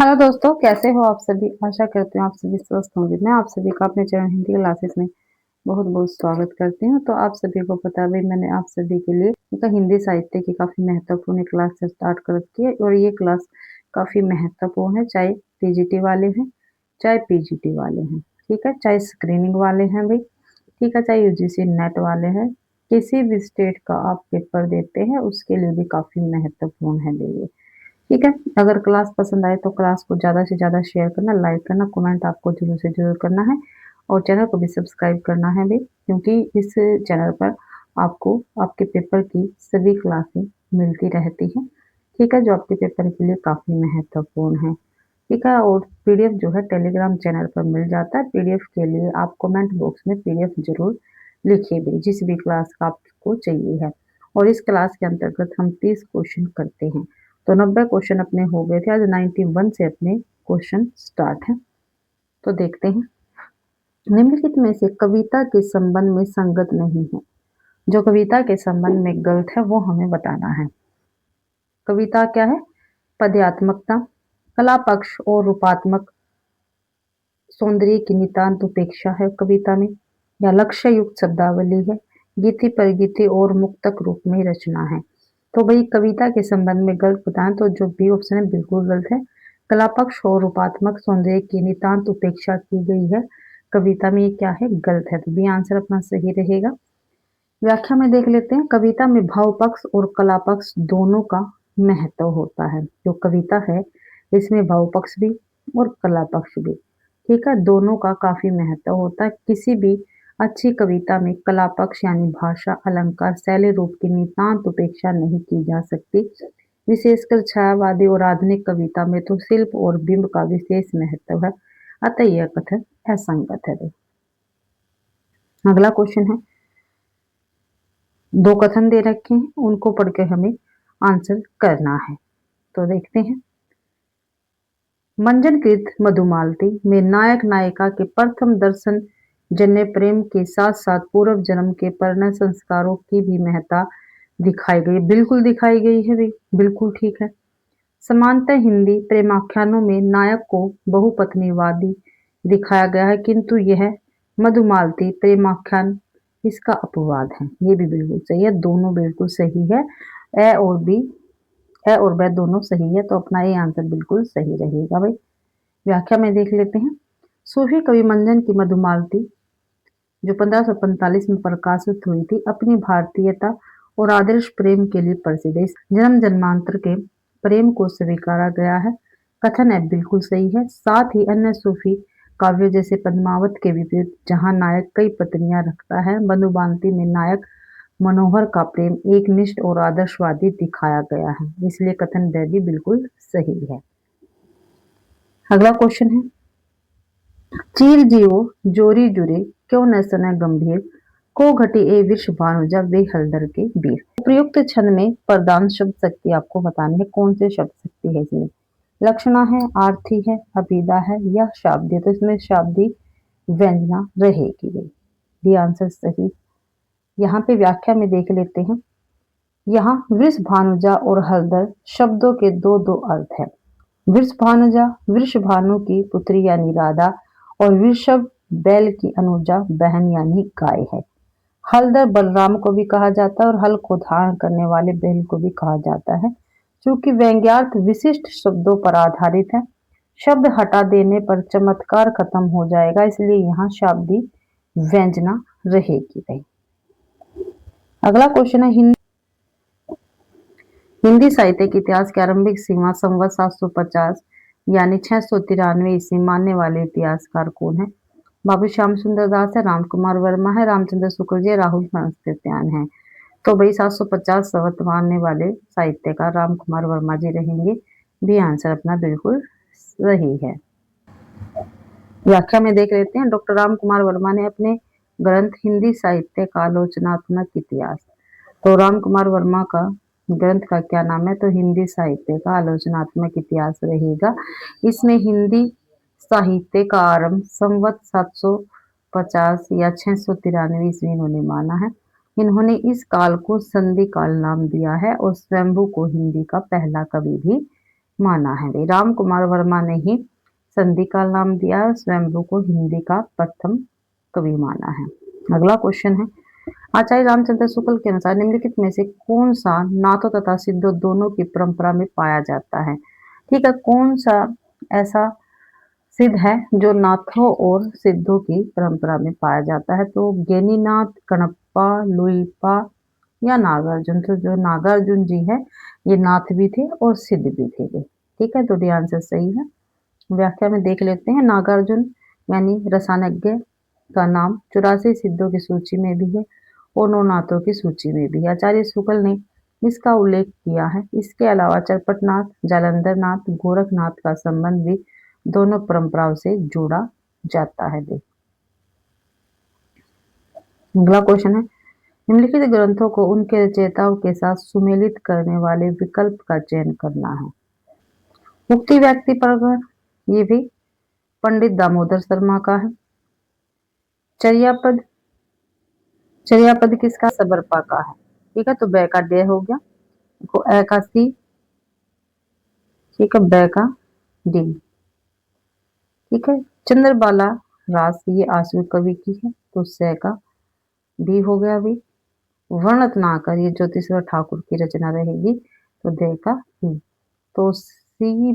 Hello दोस्तों, कैसे हो आप सभी। आशा करती हूँ आप सभी स्वस्थ होंगे। मैं आप सभी का अपने चैनल हिंदी क्लासेस में बहुत बहुत स्वागत करती हूँ। तो आप सभी को पता है, मैंने आप सभी के लिए एक हिंदी साहित्य की काफी महत्वपूर्ण क्लास स्टार्ट कर रखी है और ये क्लास काफी महत्वपूर्ण है, चाहे टीजीटी वाले हैं चाहे पीजीटी वाले हैं, ठीक है, चाहे स्क्रीनिंग वाले हैं भाई, ठीक है, चाहे यूजीसी नेट वाले हैं, किसी भी स्टेट का आप पेपर देते हैं उसके लिए भी काफी महत्वपूर्ण है भाई ये, ठीक है। अगर क्लास पसंद आए तो क्लास को ज़्यादा से ज़्यादा शेयर करना, लाइक करना, कमेंट आपको जरूर से जरूर करना है और चैनल को भी सब्सक्राइब करना है भी, क्योंकि इस चैनल पर आपको आपके पेपर की सभी क्लासें मिलती रहती हैं, ठीक है, जो आपके पेपर के लिए काफ़ी महत्वपूर्ण है, ठीक है। और पीडीएफ जो है टेलीग्राम चैनल पर मिल जाता है। पीडीएफ के लिए आप कमेंट बॉक्स में पीडीएफ जरूर लिखिए भी, जिस भी क्लास का आपको चाहिए है। और इस क्लास के अंतर्गत हम 30 क्वेश्चन करते हैं, तो 90 क्वेश्चन अपने हो गए थे, आज 91 से अपने क्वेश्चन स्टार्ट है। तो देखते हैं, निम्नलिखित में से कविता के संबंध में संगत नहीं है। जो कविता के संबंध में गलत है वो हमें बताना है। कविता क्या है? पद्यात्मकता, कला पक्ष और रूपात्मक सौंदर्य की नितांत उपेक्षा है कविता में, या लक्ष्य युक्त शब्दावली है, गीति परगीति और मुक्तक रूप में रचना है। तो भाई कविता के संबंध में गलत बताएं तो जो बी ऑप्शन है बिल्कुल गलत है। कला पक्ष और रूपात्मक सौंदर्य की नितांत उपेक्षा की गई है कविता में, ये क्या है? गलत है। तो बी आंसर अपना सही रहेगा। व्याख्या में देख लेते हैं, कविता में भाव पक्ष और कला पक्ष दोनों का महत्व होता है। जो कविता है इसमें भाव पक्ष भी और कला पक्ष भी, ठीक है, दोनों का काफी महत्व होता है। किसी भी अच्छी कविता में कला पक्ष यानी भाषा, अलंकार, शैली, रूप की नितांत उपेक्षा नहीं की जा सकती। विशेषकर छायावादी और आधुनिक कविता में तो शिल्प और बिंब का विशेष महत्व है, अतः यह कथन असंगत है। अगला क्वेश्चन है, दो कथन दे रखे हैं, उनको पढ़ के हमें आंसर करना है। तो देखते हैं, मंजनकृत मधुमालती में नायक नायिका के प्रथम दर्शन जन्य प्रेम के साथ साथ पूर्व जन्म के परिणय संस्कारों की भी महत्ता दिखाई गई। बिल्कुल दिखाई गई है भी, बिल्कुल ठीक है। समानतः हिंदी प्रेमाख्यानों में नायक को बहुपत्नीवादी दिखाया गया है, किंतु यह मधुमालती प्रेमाख्यान इसका अपवाद है। ये भी बिल्कुल सही है, दोनों बिल्कुल सही है। ए और बी, ए और ब दोनों सही है, तो अपना ये आंसर बिल्कुल सही रहेगा भाई। व्याख्या में देख लेते हैं, सूफी कवि मंजन की मधुमालती जो 1545 में प्रकाशित हुई थी, अपनी भारतीयता और आदर्श प्रेम के लिए प्रसिद्ध है। जन्म जन्मांतर के प्रेम को स्वीकारा गया है, कथन है बिल्कुल सही है। साथ ही अन्य सूफी काव्यों जैसे पद्मावत के विपरीत जहां नायक कई पत्नियां रखता है, मधुमालती में नायक मनोहर का प्रेम एक निष्ठ और आदर्शवादी दिखाया गया है, इसलिए कथन ब भी बिल्कुल सही है। अगला क्वेश्चन है, चीर जियो जोरी जुरे क्यों न सने गंभीर को घटी ए विष भानुजा वे हलदर के वीर। उपयुक्त छंद में प्रधान शब्द शक्ति आपको बतानी है, कौन से शब्द शक्ति है इसमें? लक्षणा है, आरती है, अभिदा है या शाब्दी? तो इसमें शाब्दी व्यंजना रहेगी। डी आंसर सही। यहाँ पे व्याख्या में देख लेते हैं, यहाँ वृष भानुजा और हलदर शब्दों के दो दो अर्थ है। वृष भानुजा वृष भानु की पुत्री यानी राधा, और वृषभ बैल की अनुजा बहन यानी गाय है। हलदर बलराम को भी कहा जाता है और हल को धारण करने वाले बैल को भी कहा जाता है। चूंकि व्यंग्यार्थ विशिष्ट शब्दों पर आधारित है, शब्द हटा देने पर चमत्कार खत्म हो जाएगा, इसलिए यहाँ शाब्दी व्यंजना रहेगी भाई। अगला क्वेश्चन है, हिंदी साहित्य के इतिहास की आरंभिक सीमा संवत 750 यानी 693 ईस्वी मानने वाले इतिहासकार कौन है? बाबू श्याम सुंदर दास है, राम कुमार वर्मा है, रामचंद्र शुक्ल जी, राहुल संस्कृत्यान है। तो भाई 750 संवत मानने वाले साहित्यकार राम कुमार वर्मा जी रहेंगे। भी आंसर अपना बिल्कुल सही है। व्याख्या में देख लेते हैं, डॉक्टर राम कुमार वर्मा ने अपने ग्रंथ हिंदी साहित्य का आलोचनात्मक इतिहास, तो राम कुमार वर्मा का ग्रंथ का क्या नाम है? तो हिंदी साहित्य का आलोचनात्मक इतिहास रहेगा। इसमें हिंदी साहित्य का आरंभ संवत 750 या 693 ईस्वी इन्होंने माना है। इन्होंने इस काल को संधि काल नाम दिया है और स्वयंभू को हिंदी का पहला कवि भी माना है भाई? राम कुमार वर्मा ने ही संधि का नाम दिया है, स्वयंभू को हिंदी का प्रथम कवि माना है। अगला क्वेश्चन है, आचार्य रामचंद्र शुक्ल के अनुसार निम्नलिखित में से कौन सा नाथों तथा सिद्धों दोनों की परंपरा में पाया जाता है? ठीक है, कौन सा ऐसा सिद्ध है जो नाथों और सिद्धों की परंपरा में पाया जाता है? तो ज्ञानीनाथ, कणप्पा, लुइपा या नागार्जुन। तो जो नागार्जुन जी है ये नाथ भी थे और सिद्ध भी थे वे। ठीक है, तो डी आंसर सही है। व्याख्या में देख लेते हैं, नागार्जुन यानी रसायनज्ञ का नाम 84 सिद्धों की सूची में भी है और 9 नाथों की सूची में भी है। आचार्य शुक्ल ने इसका उल्लेख किया है। इसके अलावा चरपटनाथ, जालंधर नाथ, गोरखनाथ का संबंध भी दोनों परंपराओं से जोड़ा जाता है। अगला क्वेश्चन है, निम्नलिखित ग्रंथों को उनके रचयिताओं के साथ सुमेलित करने वाले विकल्प का चयन करना है। मुक्ति व्यक्ति प्रकरण, ये भी पंडित दामोदर शर्मा का है। चर्यापद, चर्यापद किसका? सबरपा का है। ठीक है, तो बै का डे हो गया, को ए का सी, ठीक है, बै का डी। ठीक है, चंद्रबाला रास ये आशु कवि की है, तो से का डी हो गया अभी। वर्णत ना कर ये ज्योतिषवर ठाकुर की रचना रहेगी, तो दे का ही। तो C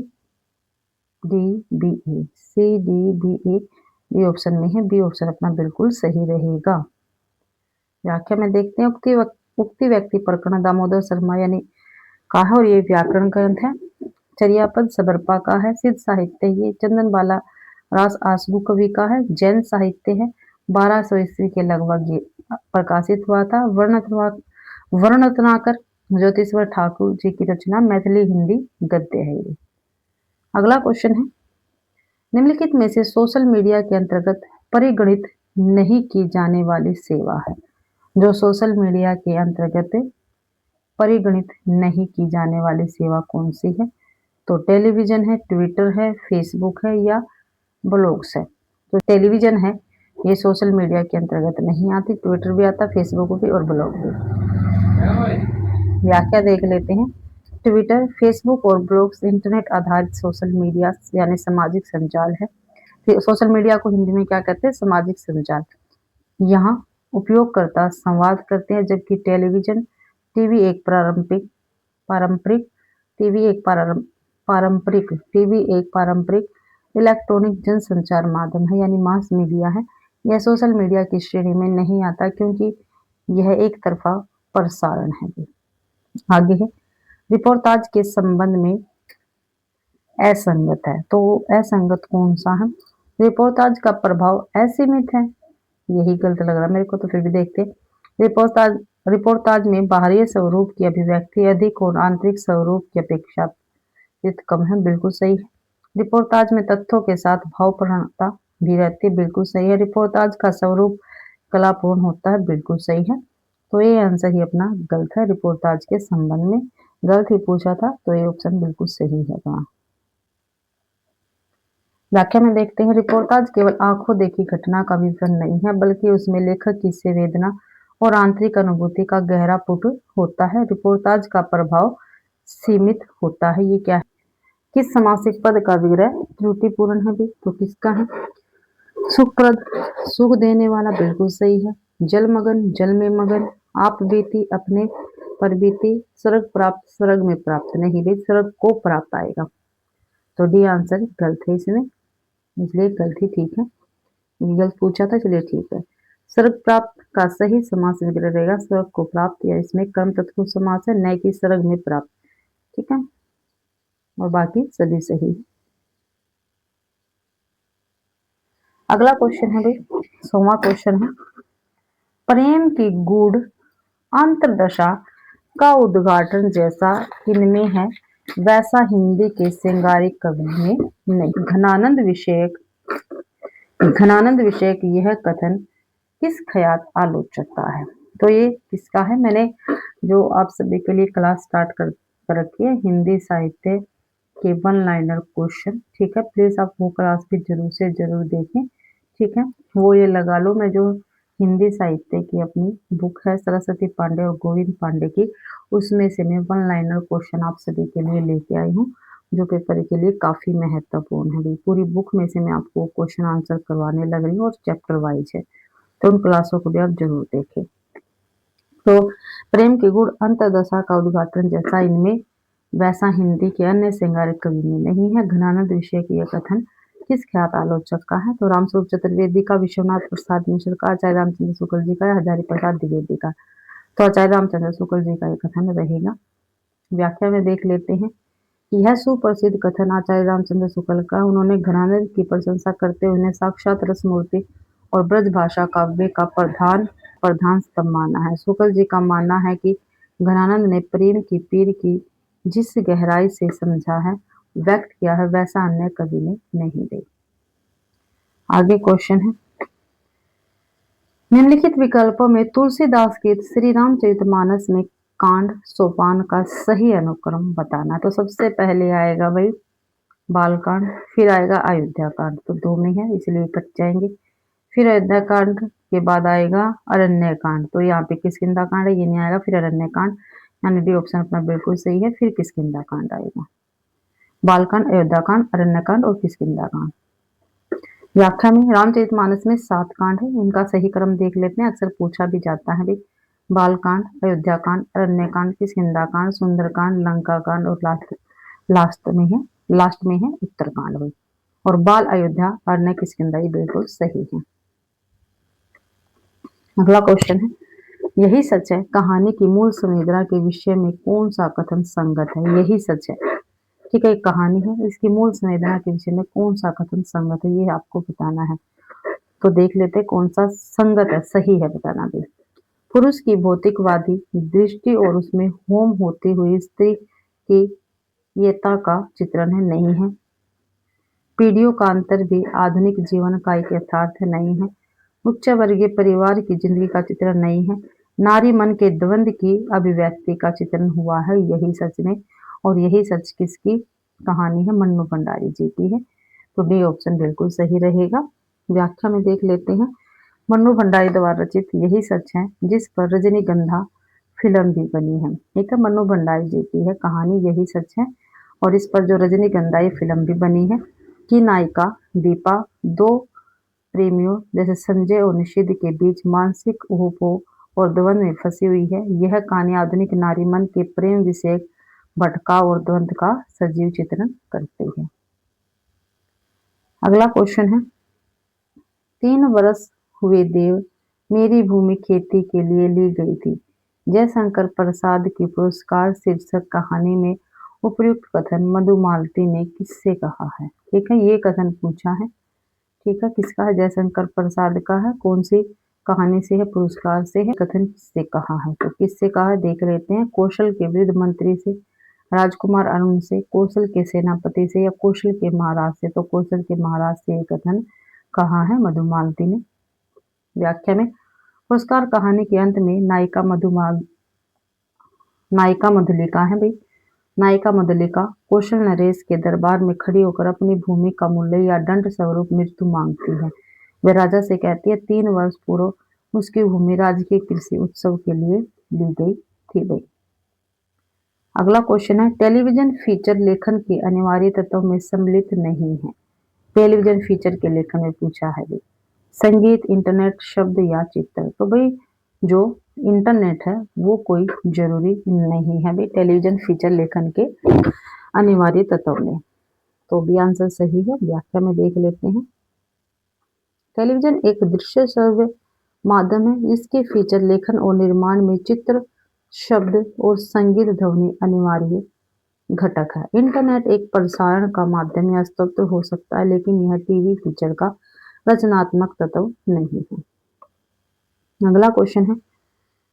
D B A, C D B A B option में है, बी ऑप्शन अपना बिल्कुल सही रहेगा। व्याख्या में देखते हैं, उक्ति व्यक्ति प्रकरण दामोदर शर्मा यानी का है और ये व्याकरण ग्रंथ है। चर्यापद सबरपा का है। सिद्ध साहित्य ये चंदन बाला रास आसगु कवि का है। जैन साहित्य है, 1200 ईस्वी के लगभग ये प्रकाशित हुआ था। वर्णरत्नाकर ज्योतिषवर ठाकुर जी की रचना, मैथिली हिंदी गद्य है ये। अगला क्वेश्चन है, निम्नलिखित में से सोशल मीडिया के अंतर्गत परिगणित नहीं की जाने वाली सेवा है। जो सोशल मीडिया के अंतर्गत परिगणित नहीं की जाने वाली सेवा कौन सी है? तो टेलीविजन है, ट्विटर है, फेसबुक है या ब्लॉग्स है। तो टेलीविजन है, ये सोशल मीडिया के अंतर्गत नहीं आती। ट्विटर भी आता, फेसबुक भी और ब्लॉग भी। व्याख्या देख लेते हैं, ट्विटर, फेसबुक और ब्लॉग्स इंटरनेट आधारित सोशल मीडिया यानी सामाजिक संचार है। सोशल मीडिया को हिंदी में क्या कहते हैं? सामाजिक संचार। यहाँ उपयोगकर्ता संवाद करते हैं, जबकि टेलीविजन टीवी एक पारंपरिक इलेक्ट्रॉनिक जनसंचार माध्यम है यानी मास मीडिया है। यह सोशल मीडिया की श्रेणी में नहीं आता क्योंकि यह एक तरफा प्रसारण है। आगे है, रिपोर्टाज के संबंध में असंगत है। तो असंगत कौन सा है? रिपोर्टाज का प्रभाव असीमित है, यही गलत लग रहा है मेरे को, तो फिर भी देखते। रिपोर्टाज में बाहरी स्वरूप की अभिव्यक्ति अधिक और आंतरिक स्वरूप की अपेक्षा कम है, बिल्कुल सही है। रिपोर्टाज में तथ्यों के साथ भावपूर्णता भी रहती है, बिल्कुल सही है। रिपोर्टाज का स्वरूप कलापूर्ण होता है, बिल्कुल सही है। तो ये आंसर ही अपना गलत है। रिपोर्टाज के संबंध में गलत ही पूछा था, तो ये ऑप्शन बिल्कुल सही है। व्याख्या में देखते हैं, रिपोर्टाज केवल आंखों देखी घटना का विवरण नहीं है, बल्कि उसमें लेखक की संवेदना और आंतरिक अनुभूति का गहरा पुट होता है। रिपोर्टाज का प्रभाव सीमित होता है। ये क्या है? किस समासिक पद का विग्रह त्रुटिपूर्ण है भी? तो किसका है? सुखप्रद, सुख देने वाला, बिल्कुल सही है। जलमगन, जल में मगन। आप बीती, अपने पर बीती। स्वर्ग प्राप्त, स्वर्ग में प्राप्त नहीं भी, स्वर्ग को प्राप्त आएगा। तो डी आंसर गलत है इसमें, इसलिए गलत ही ठीक है। गलत पूछा था, चलिए ठीक है। स्वर्ग प्राप्त का सही समास विग्रह रहेगा स्वर्ग को प्राप्त, या इसमें कर्म तत्पुरुष समास है, न कि स्वर्ग में प्राप्त। ठीक है, और बाकी सभी सही। अगला क्वेश्चन है भाई, 100वां क्वेश्चन है, प्रेम की गूढ़ अंतर्दशा का उद्घाटन जैसा इनमें है वैसा हिंदी के श्रृंगारिक कवि में नहीं। घनानंद विषयक यह कथन किस ख्यात आलोचक का है? तो ये किसका है? मैंने जो आप सभी के लिए क्लास स्टार्ट कर रखी है, हिंदी साहित्य के 1 लाइनर क्वेश्चन। ठीक है, प्लीज आप वो क्लास भी जरूर से जरूर देखें। ठीक है, वो ये लगा लो, मैं जो हिंदी साहित्य की अपनी बुक है सरस्वती पांडे और गोविंद पांडे की, उसमें से मैं 1 लाइनर क्वेश्चन आप सभी के लिए लेके आई हूँ। जो पेपर के लिए काफी महत्वपूर्ण है भाई। पूरी बुक में से मैं आपको क्वेश्चन आंसर करवाने लग रही हूँ और चैप्टर वाइज है, तो उन क्लासों को भी आप जरूर देखें। तो प्रेम के गुण अंतर्दशा का उद्घाटन जैसा इनमें वैसा हिंदी के अन्य श्रृंगारिक कवि में नहीं है। घनानंद विषय की यह कथन किस ख्यात आलोचक का है? तो रामस्वरूप चतुर्वेदी का, विश्वनाथ प्रसाद मिश्र का, आचार्य रामचंद्र शुक्ल जी का या हजारी प्रसाद द्विवेदी का? तो आचार्य रामचंद्र शुक्ल जी का यह कथन रहेगा। व्याख्या में देख लेते हैं। यह सुप्रसिद्ध कथन आचार्य रामचंद्र शुक्ल का, उन्होंने घनानंद की प्रशंसा करते हुए उन्हें साक्षात रसमूर्ति और ब्रज भाषा काव्य का प्रधान प्रधान स्तंभ माना है। शुक्ल जी का मानना है कि घनानंद ने प्रेम की पीर की जिस गहराई से समझा है, व्यक्त किया है, वैसा अन्य कवि ने नहीं दी। आगे क्वेश्चन है, निम्नलिखित विकल्पों में तुलसीदास के श्री रामचरितमानस में कांड सोपान का सही अनुक्रम बताना। तो सबसे पहले आएगा भाई बालकांड, फिर आएगा अयोध्या कांड, तो दो में है इसलिए कट जाएंगे। फिर अयोध्या कांड के बाद आएगा अरण्य कांड, तो यहाँ पे किष्किंधा कांड है, ये नहीं आएगा। फिर अरण्य कांड, यानी डी ऑप्शन अपना बिल्कुल सही है। फिर किष्किंधा कांड आएगा। बालकांड, अयोध्या कांड, अरण्य कांड और किष्किंधा कांड। व्याख्या में रामचरितमानस में 7 कांड है, इनका सही क्रम देख लेते हैं, अक्सर पूछा भी जाता है भाई। बालकांड, अयोध्या कांड, अरण्य कांड, किष्किंधा कांड, सुंदरकांड, लंका कांड और लास्ट में है उत्तरकांड भाई। और बाल, अयोध्या, अरण्य, किष्किंधा ये बिल्कुल सही है। अगला क्वेश्चन है, यही सच है कहानी की मूल संवेदना के विषय में कौन सा कथन संगत है? यही सच है, ठीक है, एक कहानी है, इसकी मूल संवेदना के विषय में कौन सा कथन संगत है, ये आपको बताना है। तो देख लेते हैं कौन सा संगत है, सही है बताना भी। पुरुष की भौतिकवादी दृष्टि और उसमें होम होती हुई स्त्री की येता का चित्रण है, नहीं है। पीढ़ियों का अंतर भी आधुनिक जीवन का एक यथार्थ नहीं है। उच्च वर्गीय परिवार की जिंदगी का चित्रण नहीं है। नारी मन के द्वंद्व की अभिव्यक्ति का चित्रण हुआ है, यही सच में। और यही सच किसकी कहानी है? मन्नू भंडारी जी की है, तो डी ऑप्शन बिल्कुल सही रहेगा। व्याख्या में देख लेते हैं। मन्नू भंडारी द्वारा रचित यही सच है, जिस पर रजनीगंधा फिल्म भी बनी है, ठीक है। मन्नू भंडारी जी की है कहानी यही सच है, और इस पर जो रजनीगंधा ये फिल्म भी बनी है, की नायिका दीपा दो प्रेमियों जैसे संजय और निषिद्ध के बीच मानसिक उपभोग और द्वंद्व में फंसी हुई है। यह कहानी आधुनिक नारी मन के प्रेम विषयक भटकाव और द्वंद्व का सजीव चित्रण करती है। अगला क्वेश्चन है, 3 वर्ष हुए देव मेरी भूमि खेती के लिए ली गई थी, जयशंकर प्रसाद की पुरस्कार शीर्षक कहानी में उपयुक्त कथन मधुमालती ने किससे कहा है? ठीक है, ये कथन पूछा है, ठीक है, किसका है? जयशंकर प्रसाद का है। कौन सी कहानी से है? पुरस्कार से है। कथन किससे कहा है? तो किससे कहा है देख लेते हैं। कौशल के वृद्ध मंत्री से, राजकुमार अरुण से, कौशल के सेनापति से या कौशल के महाराज से? तो कौशल के महाराज से ये कथन कहा है मधुमालती ने। व्याख्या में पुरस्कार कहानी के अंत में नायिका मधुलिका है भाई। नायिका मधुलिका कौशल नरेश के दरबार में खड़ी होकर अपनी भूमि का मूल्य या दंड स्वरूप मृत्यु मांगती है। वह राजा से कहती है 3 वर्ष पूर्व उसकी भूमि राजकीय कृषि उत्सव के लिए ली गई थी भाई। अगला क्वेश्चन है, टेलीविजन फीचर लेखन के अनिवार्य तत्वों में सम्मिलित नहीं है। टेलीविजन फीचर के लेखन में पूछा है भाई, संगीत, इंटरनेट, शब्द या चित्र? तो भाई जो इंटरनेट है वो कोई जरूरी नहीं है भाई टेलीविजन फीचर लेखन के अनिवार्य तत्वों में, तो भी आंसर सही है। व्याख्या में देख लेते हैं। टेलीविजन एक दृश्य श्रव्य माध्यम है, इसके फीचर लेखन और निर्माण में चित्र, शब्द और संगीत ध्वनि अनिवार्य घटक है। इंटरनेट एक प्रसारण का माध्यम या स्रोत हो सकता है, लेकिन यह टीवी फीचर का रचनात्मक तत्व नहीं है। अगला क्वेश्चन है,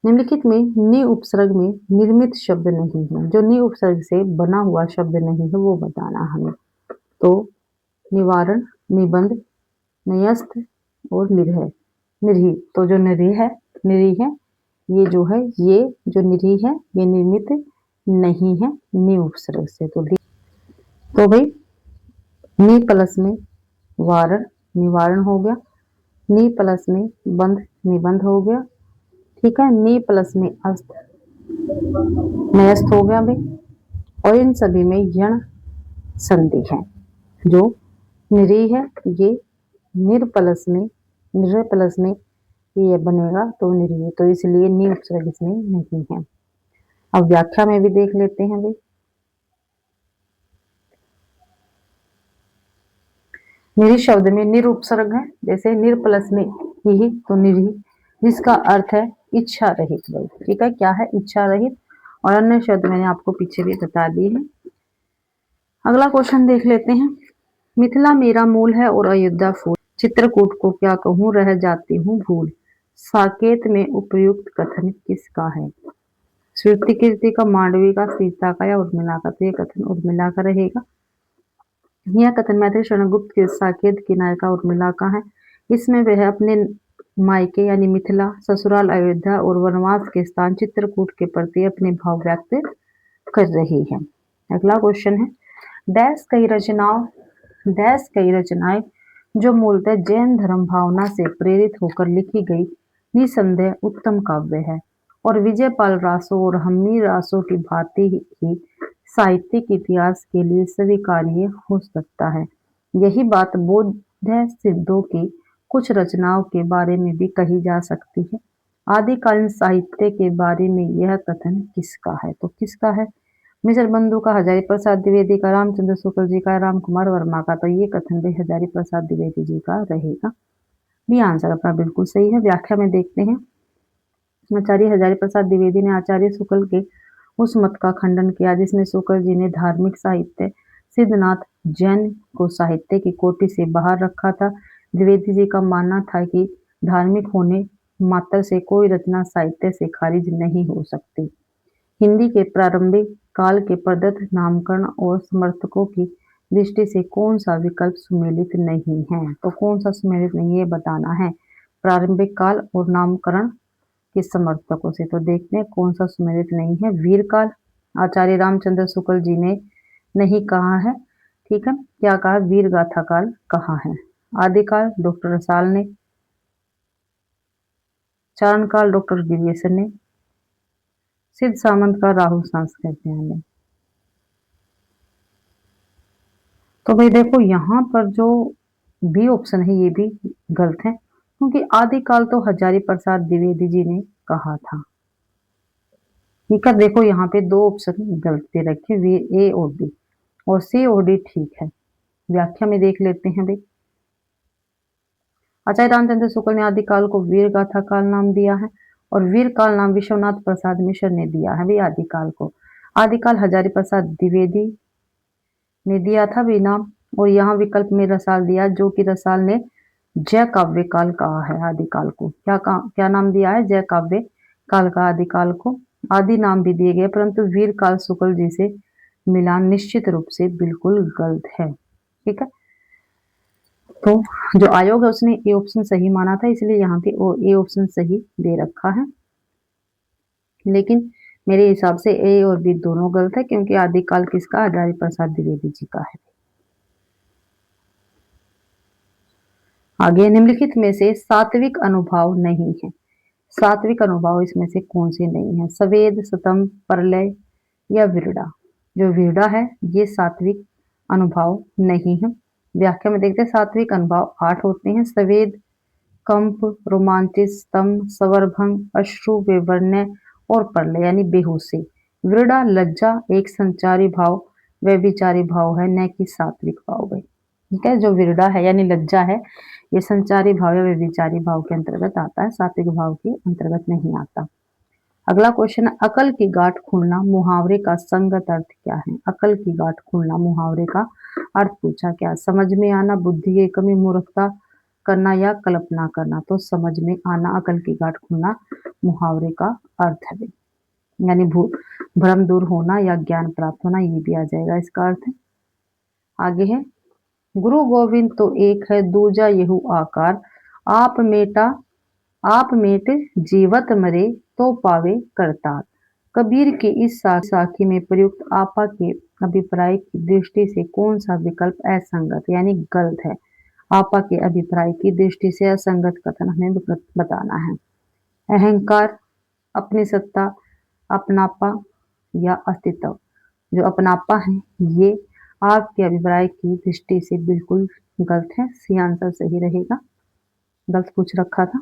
निम्नलिखित में नि उपसर्ग में निर्मित शब्द नहीं है। जो नि उपसर्ग से बना हुआ शब्द नहीं है वो बताना हमें। तो निवारण, निबंध, न्यस्त और निरही। तो जो निरही है ये जो है, ये जो निरही है ये निर्मित नहीं है नि उपसर्ग से। तो भाई नि प्लस में वारण निवारण हो गया, नि प्लस में बंध निबंध हो गया, ठीक है। नि प्लस में अस्त न्यस्त हो गया भाई। और इन सभी में यण संधि है। जो निरी है ये निर प्लस में निर प्लस में ये बनेगा तो निरी है, तो इसलिए नी उपसर्ग इसमें नहीं है। अब व्याख्या में भी देख लेते हैं भाई। निरी शब्द में निर उपसर्ग है, जैसे निर प्लस में ही तो निरी, जिसका अर्थ है इच्छा रहित भाई। ठीक है, क्या है? इच्छा रहित। और अन्य शब्द मैंने आपको पीछे भी बता दिए हैं। अगला क्वेश्चन देख लेते हैं। मिथिला मेरा मूल है और अयोध्या फूल, चित्रकूट को क्या कहूँ रह जाती हूँ भूल। साकेत में उपयुक्त कथन किसका है? श्रुति कीर्ति का, मांडवी का, सीता का या उर्मिला का? तो ये कथन उर्मिला का रहेगा। यह कथन मैथिली शरणगुप्त के साकेत की नायिका उर्मिला का है। इसमें वह अपने मायके यानी मिथिला, ससुराल अयोध्या और वनवास के स्थान चित्रकूट के प्रति अपने भाव व्यक्त कर रही है। अगला क्वेश्चन है, डैश कई रचनाएं जो मूलतः जैन धर्म भावना से प्रेरित होकर लिखी गई निसंदेह उत्तम काव्य है और विजयपाल रासो और हम्मी रासो की भांति ही साहित्यिक इतिहास के लिए स्वीकार्य हो सकता है। यही बात बौद्ध सिद्धों की कुछ रचनाओं के बारे में भी कही जा सकती है। आदिकालीन साहित्य के बारे में यह कथन किसका है? तो किसका है? मिश्र बंधु का, हजारी प्रसाद द्विवेदी का, रामचंद्र शुक्ल जी का, राम कुमार वर्मा का? तो ये कथन भी हजारी प्रसाद द्विवेदी जी का रहेगा। ये आंसर अपना बिल्कुल सही है। व्याख्या में देखते हैं। आचार्य हजारी प्रसाद द्विवेदी ने आचार्य शुक्ल के उस मत का खंडन किया जिसमें शुक्ल जी ने धार्मिक साहित्य सिद्धनाथ जैन को साहित्य की कोटि से बाहर रखा था। द्विवेदी जी का मानना था कि धार्मिक होने मात्र से कोई रचना साहित्य से खारिज नहीं हो सकती। हिंदी के प्रारंभिक काल के प्रदत्त नामकरण और समर्थकों की दृष्टि से कौन सा विकल्प सुमेलित नहीं है? तो कौन सा सुमेलित नहीं है बताना है। प्रारंभिक काल और नामकरण के समर्थकों से, तो देखते हैं कौन सा सुमेलित नहीं है। वीर काल आचार्य रामचंद्र शुक्ल जी ने नहीं कहा है। ठीक है, क्या कहा? वीर गाथा काल कहा है। आदिकाल डॉक्टर रसाल ने, चारण काल डॉक्टर गिरियसन ने, सिद्ध सामंत का राहुल सांस्कृत्य ने। तो भाई देखो यहाँ पर जो बी ऑप्शन है ये भी गलत है, क्योंकि आदिकाल तो हजारी प्रसाद द्विवेदी जी ने कहा था। ठीक है, देखो यहाँ पे दो ऑप्शन गलत दे रखे, वी ए और बी, और सी और डी ठीक है। व्याख्या में देख लेते हैं भाई। आचार्य रामचंद्र शुक्ल ने आदिकाल को वीर गाथा काल नाम दिया है और वीर काल नाम विश्वनाथ प्रसाद मिश्र ने दिया है भाई आदिकाल को। आदिकाल हजारी प्रसाद द्विवेदी ने दिया था भी नाम, और यहाँ विकल्प में रसाल दिया, जो कि रसाल ने जय काव्य काल कहा है आदिकाल को। क्या नाम दिया है? जय काव्य काल का आदिकाल को। आदि नाम भी दिए गए, परंतु वीर काल शुक्ल जी से मिलान निश्चित रूप से बिल्कुल गलत है। ठीक है, तो जो आयोग है उसने ए ऑप्शन सही माना था, इसलिए यहाँ पे ए ऑप्शन सही दे रखा है। लेकिन मेरे हिसाब से ए और बी दोनों गलत है, क्योंकि आदिकाल किसका? हजारी प्रसाद द्विवेदी जी का है। आगे, निम्नलिखित में से सात्विक अनुभाव नहीं है। सात्विक अनुभाव इसमें से कौन से नहीं है? सवेद, सतम, प्रलय या विरडा? जो विरडा है ये सात्विक अनुभव नहीं है। व्याख्या में देखते हैं। सात्विक अनुभव 8 होते हैं। सवेद, कंप, रोमांचित, स्तंभ, सवर्भंग, अश्रु, विवर्ण्य और प्रलय यानी बेहोशी। विरडा लज्जा एक संचारी भाव व विचारी भाव है, न कि सात्विक भाव है। ठीक है, जो विरडा है यानी लज्जा है ये संचारी भाव या विचारी भाव के अंतर्गत आता है, सात्विक भाव के अंतर्गत नहीं आता। अगला क्वेश्चन है, अकल की गांठ खुलना मुहावरे का संगत अर्थ क्या है? अकल की गांठ खुलना मुहावरे का अर्थ पूछा। क्या? समझ में आना, बुद्धि की कमी, मूर्खता करना या कल्पना करना? तो समझ में आना अकल की गांठ खुलना मुहावरे का अर्थ है, यानी भ्रम दूर होना या ज्ञान प्राप्त होना, ये भी आ जाएगा इसका अर्थ। आगे है, गुरु गोविंद तो एक है दूजा येहू आकार, आप मेट जीवत मरे तो पावे करतार। कबीर की इस साखी में प्रयुक्त आपा के अभिप्राय की दृष्टि से कौन सा विकल्प असंगत यानी गलत है? आपा के अभिप्राय की दृष्टि से असंगत कथन हमें बताना है। अहंकार, अपनी सत्ता, अपनापा या अस्तित्व? जो अपनापा है ये आपके अभिप्राय की दृष्टि से बिल्कुल गलत है। सी आंसर सही रहेगा। गलत पूछ रखा था।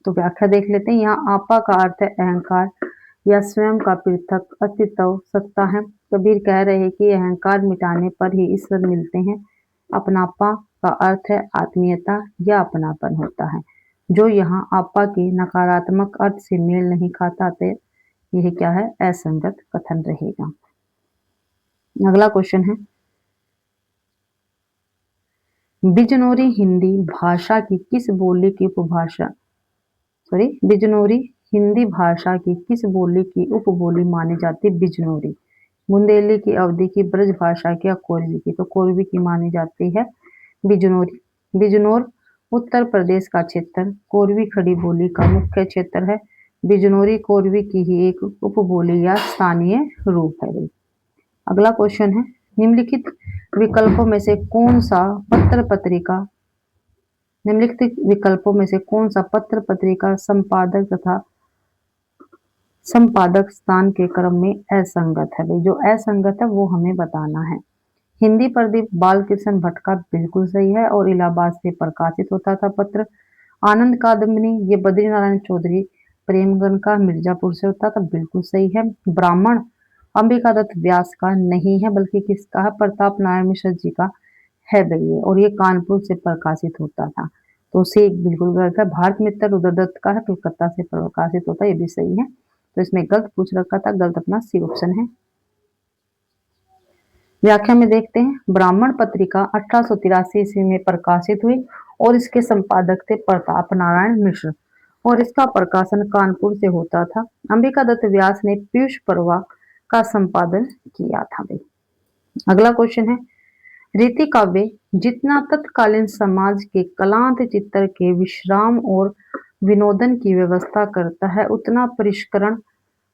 तो व्याख्या देख लेते हैं। यहाँ आपा का अर्थ है अहंकार या स्वयं का पृथक अस्तित्व सत्ता है। कबीर कह रहे हैं कि अहंकार मिटाने पर ही ईश्वर मिलते हैं। अपनापा का अर्थ है आत्मीयता या अपनापन होता है, जो यहाँ आपा के नकारात्मक अर्थ से मेल नहीं खाता, तो यह क्या है, असंगत कथन रहेगा। अगला क्वेश्चन है, बिजनौरी हिंदी भाषा की किस बोली की उपभाषा बिजनौरी हिंदी भाषा की किस बोली की उपबोली मानी जाती है? बिजनौरी बुंदेली की, अवधी की, ब्रज भाषा की या कोरवी की? तो कोरवी की मानी जाती है बिजनौरी। बिजनौर उत्तर प्रदेश का क्षेत्र कोरवी खड़ी बोली का मुख्य क्षेत्र है। बिजनौरी कोरवी की ही एक उपबोली या स्थानीय रूप है। अगला क्वेश्चन है, निम्नलिखित विकल्पों में से कौन सा पत्र पत्रिका निम्नलिखित विकल्पों में से कौन सा पत्र पत्रिका संपादक तथा संपादक स्थान के क्रम में असंगत है? भाई जो असंगत है वो हमें बताना है। हिंदी प्रदीप बालकृष्ण भट्ट का बिल्कुल सही है और इलाहाबाद से प्रकाशित होता था पत्र। आनंद कादम्बिनी ये बद्री नारायण चौधरी प्रेमगढ़ का मिर्जापुर से होता था, बिल्कुल सही है। ब्राह्मण अंबिका दत्त व्यास का नहीं है, बल्कि किसका है, प्रताप नारायण मिश्र जी का है भाई ये, और ये कानपुर से प्रकाशित होता था। तो उसे एक बिल्कुल गलत है। भारत मित्र रुद्रदत्त का है, कलकत्ता से प्रकाशित होता है, ये भी सही है। तो इसमें गलत पूछ रखा था, गलत अपना सी ऑप्शन है। व्याख्या में देखते हैं, ब्राह्मण पत्रिका 1883 ईस्वी में प्रकाशित हुई और इसके संपादक थे प्रताप नारायण मिश्र और इसका प्रकाशन कानपुर से होता था। अंबिका दत्त व्यास ने पीयूष परवा का संपादन किया था भाई। अगला क्वेश्चन है, रीति काव्य जितना तत्कालीन समाज के कलांत चित्र के विश्राम और विनोदन की व्यवस्था करता है, उतना परिष्करण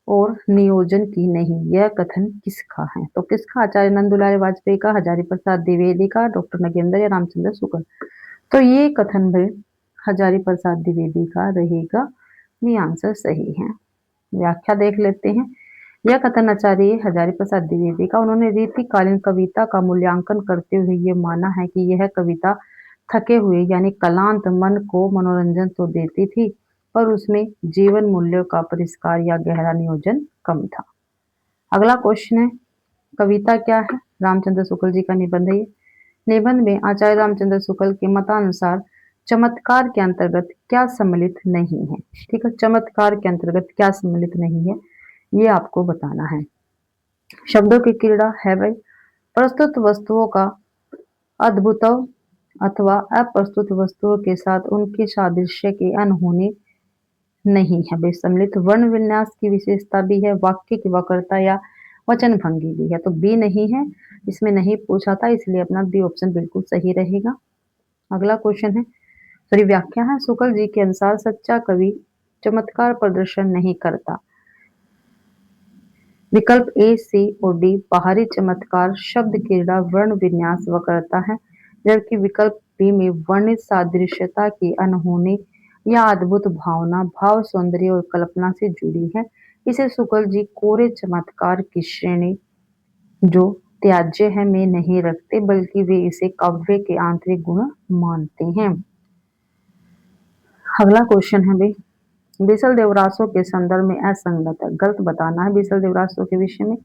और नियोजन की नहीं। यह कथन किसका है? तो किसका? आचार्य नंदुलाल वाजपेयी का, हजारी प्रसाद द्विवेदी का, डॉक्टर नगेंद्र या रामचंद्र शुक्ल? तो ये कथन भाई हजारी प्रसाद द्विवेदी का रहेगा। ये आंसर सही है। व्याख्या देख लेते हैं। यह कथन आचार्य हजारी प्रसाद द्विवेदी का, उन्होंने रीतिकालीन कविता का मूल्यांकन करते हुए ये माना है कि यह कविता थके हुए यानी कलांत मन को मनोरंजन तो देती थी, पर उसमें जीवन मूल्यों का परिष्कार या गहरा नियोजन कम था। अगला क्वेश्चन है, कविता क्या है? रामचंद्र शुक्ल जी का निबंध है। निबंध में आचार्य रामचंद्र शुक्ल के मतानुसार चमत्कार के अंतर्गत क्या सम्मिलित नहीं है? ठीक है, चमत्कार के अंतर्गत क्या सम्मिलित नहीं है ये आपको बताना है। शब्दों की क्रीड़ा है भाई, प्रस्तुत वस्तुओं का अद्भुत अथवा अप्रस्तुत वस्तुओं के साथ उनकी सादृश्य की अनहोनी नहीं है भाई। सम्मिलित वर्ण विन्यास की विशेषता भी है, वाक्य की वक्रता या वचन भंगी भी है। तो बी नहीं है, इसमें नहीं पूछा था, इसलिए अपना बी ऑप्शन बिल्कुल सही रहेगा। अगला क्वेश्चन है, सॉरी व्याख्या है, शुक्ल जी के अनुसार सच्चा कवि चमत्कार प्रदर्शन नहीं करता। विकल्प ए, सी और डी बाहरी चमत्कार, शब्द क्रीड़ा, वर्ण विन्यास वक्रता है, जबकि विकल्प बी में वर्णित सादृश्यता की अनहोनी या अद्भुत भावना, भाव, सौंदर्य और कल्पना से जुड़ी है। इसे शुक्ल जी कोरे चमत्कार की श्रेणी जो त्याज्य है में नहीं रखते, बल्कि वे इसे काव्य के आंतरिक गुण मानते हैं। अगला क्वेश्चन है भाई, बीसल देवरासों के संदर्भ में असंगत है, गलत बताना है बीसल देवरासों के विषय में।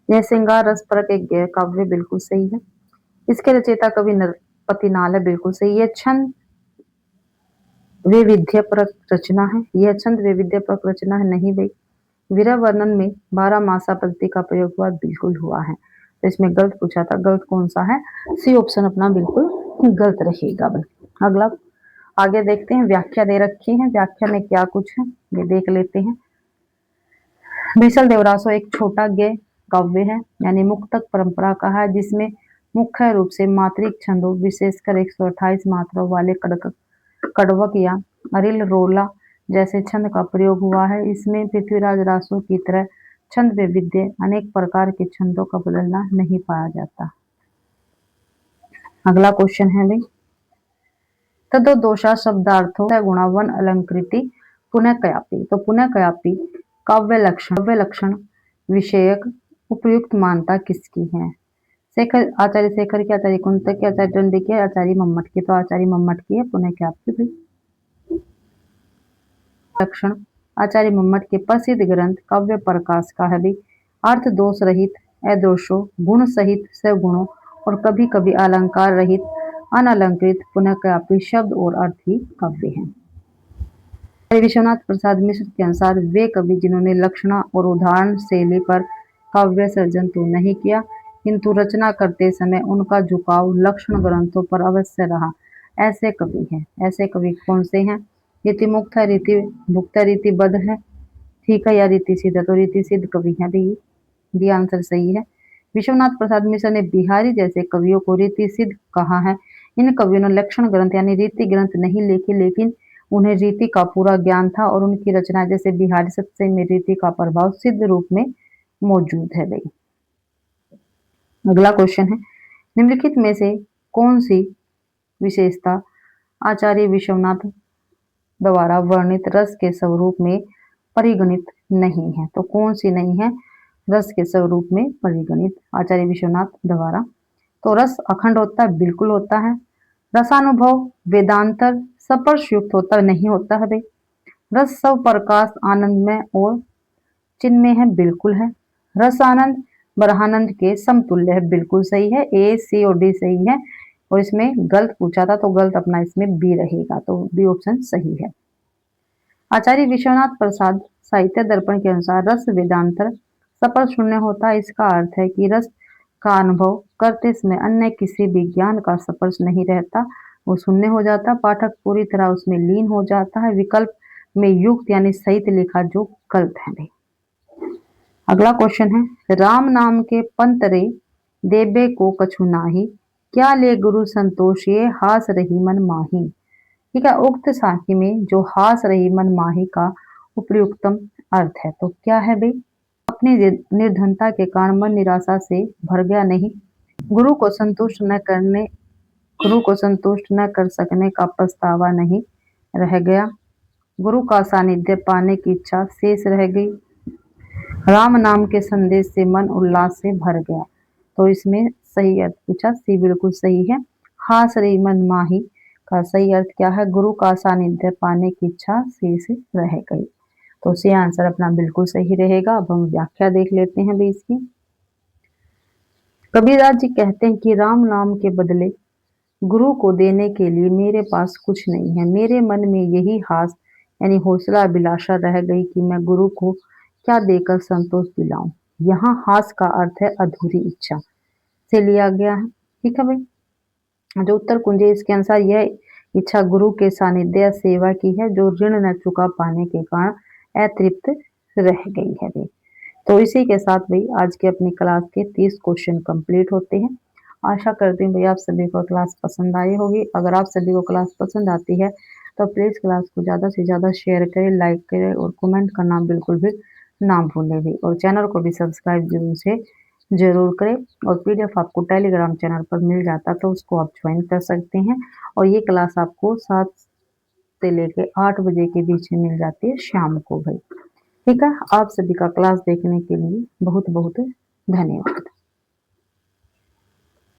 यह श्रृंगार रस परक एक गैर काव्य, बिल्कुल सही है। इसके रचयिता कवि नरपतिनाल है, बिल्कुल सही है। छंद वैविध्य परक रचना है, यह छंद वैविध्य परक रचना है, नहीं भाई। विरह वर्णन में 12 मासा पद्धति का प्रयोग हुआ, बिल्कुल हुआ है। तो इसमें गलत पूछा था, गलत कौन सा है? सी ऑप्शन अपना बिल्कुल गलत रहेगा भाई। अगला आगे देखते हैं, व्याख्या दे रखी है, व्याख्या में क्या कुछ है ये देख लेते हैं। बीसल देवरासो एक छोटा गय काव्य है, यानी मुक्तक परंपरा का है, जिसमें मुख्य रूप से मात्रिक छंदों विशेषकर 128 मात्राओं वाले कड़वक या अरिल रोला जैसे छंद का प्रयोग हुआ है। इसमें पृथ्वीराज रासो की तरह छंद वैविध्य अनेक प्रकार के छंदों का बदलना नहीं पाया जाता। अगला क्वेश्चन है भाई, तदो दोषा शब्दार्थों गुणा वन अलंकृति पुनः कयापी। तो पुनः कयापी काव्य लक्षण विषयक उपयुक्त मानता किसकी है? शेखर, आचार्य शेखर की, आचार्य कुंतक की, आचार्य टंडे की, आचार्य मम्मट की। तो आचार्य मम्मट की है पुनः क्या आपकी भाई। लक्षण, आचार्य मम्मट के प्रसिद्ध ग्रंथ काव्य प्रकाश का है भी अर्थ दोष रहित, अदोषो, गुण सहित, सगुणों और कभी कभी अलंकार रहित, अनलंकृत, पुनः काव्य शब्द और अर्थ ही काव्य है। विश्वनाथ प्रसाद मिश्र के अनुसार वे कवि जिन्होंने लक्षणा और उदाहरण शैली पर काव्य सर्जन तो नहीं किया, किंतु रचना करते समय उनका झुकाव लक्षण ग्रंथों पर अवश्य रहा, ऐसे कवि हैं। ऐसे कवि कौन से हैं? रीति मुक्त है, रीति भुक्त है, रीति बद्ध है, ठीक है, या रीति सिद्ध? तो रीति सिद्ध कवि है भी, बी आंसर सही है। विश्वनाथ प्रसाद मिश्र ने बिहारी जैसे कवियों को रीति सिद्ध कहा है। इन कवियों ने लक्षण ग्रंथ यानी रीति ग्रंथ नहीं लिखे, लेकिन उन्हें रीति का पूरा ज्ञान था और उनकी रचना जैसे बिहारी सत्सई में रीति का प्रभाव सिद्ध रूप में मौजूद है भाई। अगला क्वेश्चन है, निम्नलिखित में से कौन सी विशेषता आचार्य विश्वनाथ द्वारा वर्णित रस के स्वरूप में परिगणित नहीं है? तो कौन सी नहीं है रस के स्वरूप में परिगणित आचार्य विश्वनाथ द्वारा? तो रस अखंड होता है, बिल्कुल होता है। रसानुभव वेदांतर स्पर्श युक्त होता नहीं होता है भाई। रस सब प्रकाश आनंदमय और चिन्मय है, बिल्कुल है। रस आनंद ब्रह्मानंद के समतुल्य है, बिल्कुल सही है। ए सी और डी सही है और इसमें गलत पूछा था तो गलत अपना इसमें बी रहेगा, तो बी ऑप्शन सही है। आचार्य विश्वनाथ प्रसाद साहित्य दर्पण के अनुसार रस वेदांतर सफल शून्य होता है। इसका अर्थ है कि रस का अनुभव करते समय अन्य किसी भी ज्ञान का स्पर्श नहीं रहता, वो शून्य हो जाता, पाठक पूरी तरह उसमें लीन हो जाता है। विकल्प में युक्त यानी सहित लिखा जो गलत है भाई। अगला क्वेश्चन है, राम नाम के पंतरे देबे को कछु नाही, क्या ले गुरु संतोष ये हास रही मन माही। ठीक है, उक्त साखी में जो हास रही मन माही का उपयुक्तम अर्थ है, तो क्या है भाई? अपनी निर्धनता के कारण मन निराशा से भर गया नहीं, गुरु को संतुष्ट न कर सकने का पछतावा नहीं रह गया, गुरु का सानिध्य पाने की इच्छा शेष रह गई, राम नाम के संदेश से मन उल्लास से भर गया। तो इसमें सही अर्थ पूछा, सी बिल्कुल सही है। हास रही मन माही का सही अर्थ क्या है? गुरु का सानिध्य पाने की इच्छा शेष रह गई। तो सी आंसर अपना बिल्कुल सही रहेगा। अब हम व्याख्या देख लेते हैं भी इसकी। कबीरदास जी कहते हैं कि राम नाम के बदले गुरु को देने के लिए मेरे पास कुछ नहीं है, मेरे मन में यही हास यानी हौसला अभिलाषा रह गई कि मैं गुरु को क्या देकर संतोष दिलाऊं। यहाँ हास का अर्थ है अधूरी इच्छा से लिया गया है। ठीक है भाई। जो उत्तर कुंज है इसके अनुसार यह इच्छा गुरु के सानिध्य सेवा की है, जो ऋण न चुका पाने के कारण अतृप्त रह गई है भाई। तो इसी के साथ भाई आज के अपनी क्लास के 30 क्वेश्चन कंप्लीट होते हैं। आशा करती हूँ भाई आप सभी को क्लास पसंद आई होगी। अगर आप सभी को क्लास पसंद आती है तो प्लीज़ क्लास को ज़्यादा से ज़्यादा शेयर करें, लाइक करें और कमेंट करना बिल्कुल भी ना भूलें भी, और चैनल को भी सब्सक्राइब जरूर करें। और पीडीएफ आपको टेलीग्राम चैनल पर मिल जाता है तो उसको आप ज्वाइन कर सकते हैं। और ये क्लास आपको 7 से लेके 8 बजे के बीच में मिल जाती है शाम को भाई। ठीक है, आप सभी का क्लास देखने के लिए बहुत बहुत धन्यवाद।